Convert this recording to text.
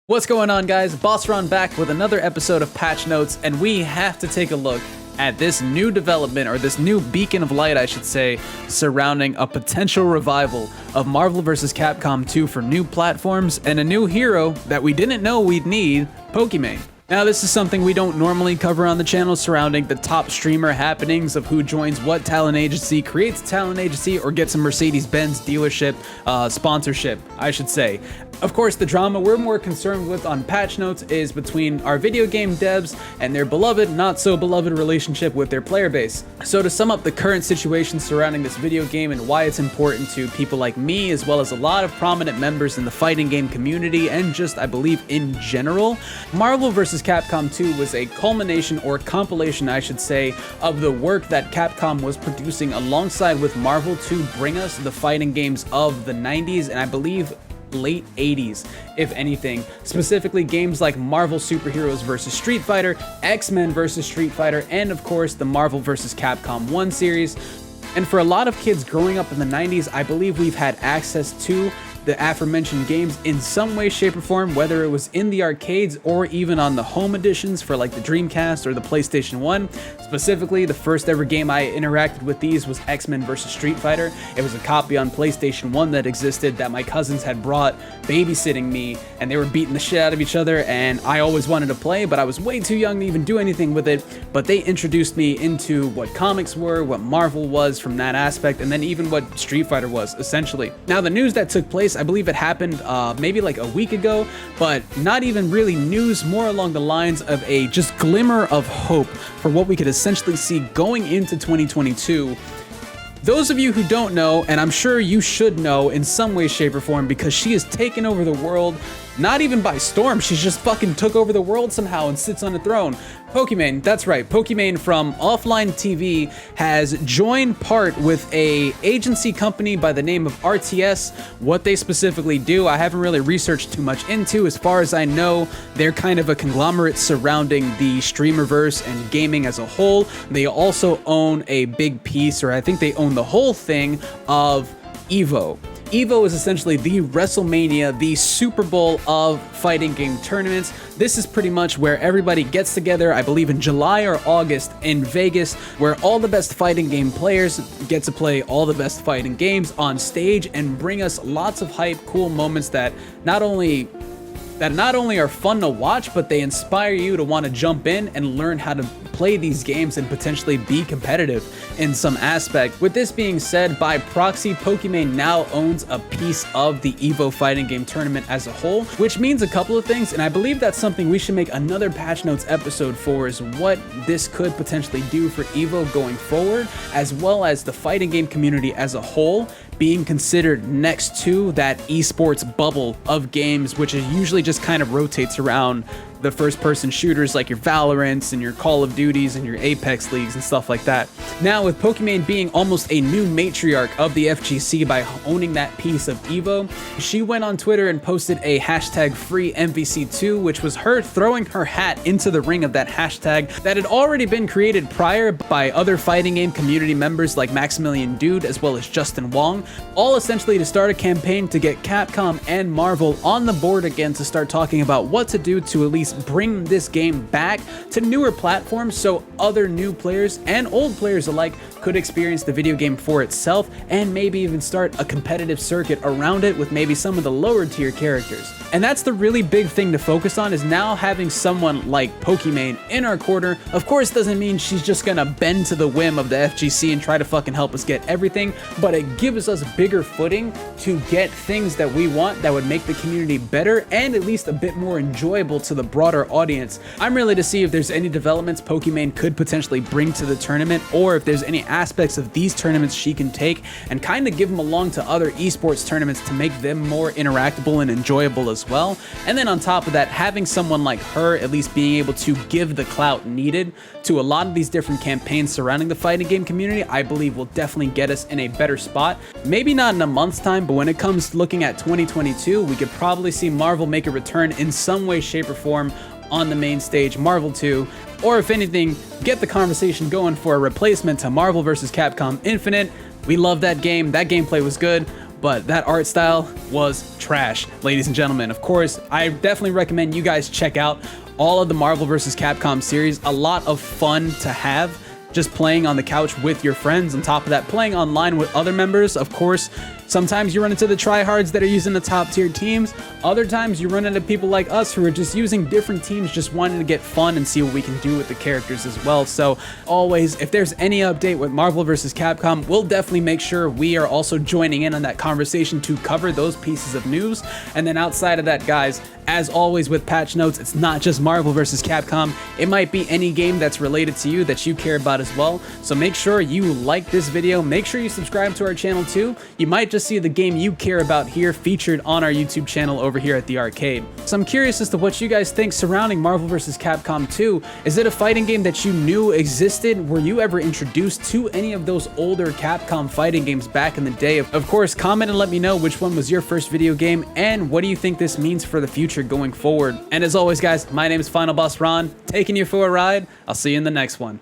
What's going on, guys? Boss Ron back with another episode of Patch Notes, and we have to take a look at this new development, or this new beacon of light, I should say, surrounding a potential revival of Marvel vs. Capcom 2 for new platforms and a new hero that we didn't know we'd need, Pokimane. Now, this is something we don't normally cover on the channel, surrounding the top streamer happenings of who joins what talent agency, creates a talent agency, or gets a Mercedes-Benz dealership sponsorship, I should say. Of course, the drama we're more concerned with on Patch Notes is between our video game devs and their beloved, not so beloved relationship with their player base. So to sum up the current situation surrounding this video game and why it's important to people like me, as well as a lot of prominent members in the fighting game community and just, I believe, in general, Marvel vs. Capcom 2 was a culmination, or compilation I should say, of the work that Capcom was producing alongside with Marvel to bring us the fighting games of the 90s and I believe late 80s, if anything. Specifically games like Marvel Superheroes vs. Street Fighter, X-Men vs. Street Fighter, and of course the Marvel vs. Capcom 1 series. And for a lot of kids growing up in the 90s, I believe we've had access to the aforementioned games in some way, shape, or form, whether it was in the arcades or even on the home editions for like the Dreamcast or the PlayStation 1. Specifically, the first ever game I interacted with these was X-Men vs. Street Fighter. It was a copy on PlayStation 1 that existed that my cousins had brought babysitting me, and they were beating the shit out of each other, and I always wanted to play, but I was way too young to even do anything with it. But they introduced me into what comics were, what Marvel was from that aspect, and then even what Street Fighter was, essentially. Now, the news that took place, I believe it happened maybe like a week ago, but not even really news, more along the lines of a just glimmer of hope for what we could essentially see going into 2022. Those of you who don't know, and I'm sure you should know in some way, shape, or form, because she has taken over the world, not even by storm, she's just fucking took over the world somehow and sits on a throne. Pokimane, that's right, Pokimane from Offline TV has joined part with a agency company by the name of RTS. What they specifically do, I haven't really researched too much into. As far as I know, they're kind of a conglomerate surrounding the streamerverse and gaming as a whole. They also own a big piece, or I think they own the whole thing, of EVO. EVO is essentially the WrestleMania, the Super Bowl of fighting game tournaments. This is pretty much where everybody gets together, I believe in July or August in Vegas, where all the best fighting game players get to play all the best fighting games on stage and bring us lots of hype, cool moments that not only are fun to watch, but they inspire you to want to jump in and learn how to play these games and potentially be competitive in some aspect. With this being said, by proxy, Pokimane now owns a piece of the EVO fighting game tournament as a whole, which means a couple of things, and I believe that's something we should make another Patch Notes episode for, is what this could potentially do for EVO going forward, as well as the fighting game community as a whole being considered next to that esports bubble of games, which is usually just kind of rotates around the first-person shooters like your Valorants and your Call of Duties and your Apex Leagues and stuff like that. Now, with Pokimane being almost a new matriarch of the FGC by owning that piece of EVO, she went on Twitter and posted a hashtag free MVC2, which was her throwing her hat into the ring of that hashtag that had already been created prior by other fighting game community members like Maximilian Dude as well as Justin Wong, all essentially to start a campaign to get Capcom and Marvel on the board again to start talking about what to do to at least bring this game back to newer platforms so other new players and old players alike could experience the video game for itself, and maybe even start a competitive circuit around it with maybe some of the lower tier characters. And that's the really big thing to focus on, is now having someone like Pokimane in our corner. Of course, doesn't mean she's just gonna bend to the whim of the FGC and try to fucking help us get everything, but it gives us bigger footing to get things that we want that would make the community better and at least a bit more enjoyable to the broader audience. I'm really to see if there's any developments Pokimane could potentially bring to the tournament, or if there's any aspects of these tournaments she can take and kind of give them along to other esports tournaments to make them more interactable and enjoyable as well. And then on top of that, having someone like her at least being able to give the clout needed to a lot of these different campaigns surrounding the fighting game community, I believe will definitely get us in a better spot. Maybe not in a month's time, but when it comes to looking at 2022, we could probably see Marvel make a return in some way, shape, or form on the main stage, Marvel 2, or if anything, get the conversation going for a replacement to Marvel vs. Capcom Infinite. We love that game. That gameplay was good. but that art style was trash, ladies and gentlemen. Of course, I definitely recommend you guys check out all of the Marvel vs. Capcom series. A lot of fun to have just playing on the couch with your friends. On top of that, playing online with other members. Of course, sometimes you run into the tryhards that are using the top tier teams. Other times you run into people like us who are just using different teams, just wanting to get fun and see what we can do with the characters as well. So always, if there's any update with Marvel vs. Capcom, we'll definitely make sure we are also joining in on that conversation to cover those pieces of news. And then outside of that, guys, as always with patch notes, it's not just Marvel vs. Capcom. It might be any game that's related to you that you care about as well. So make sure you like this video. Make sure you subscribe to our channel too. You might just see the game you care about here featured on our YouTube channel over here at the arcade. So I'm curious as to what you guys think surrounding Marvel vs. Capcom 2. Is it a fighting game that you knew existed? Were you ever introduced to any of those older Capcom fighting games back in the day? Of course, comment and let me know which one was your first video game and what do you think this means for the future going forward. And as always, guys, my name is Final Boss Ron, taking you for a ride. I'll see you in the next one.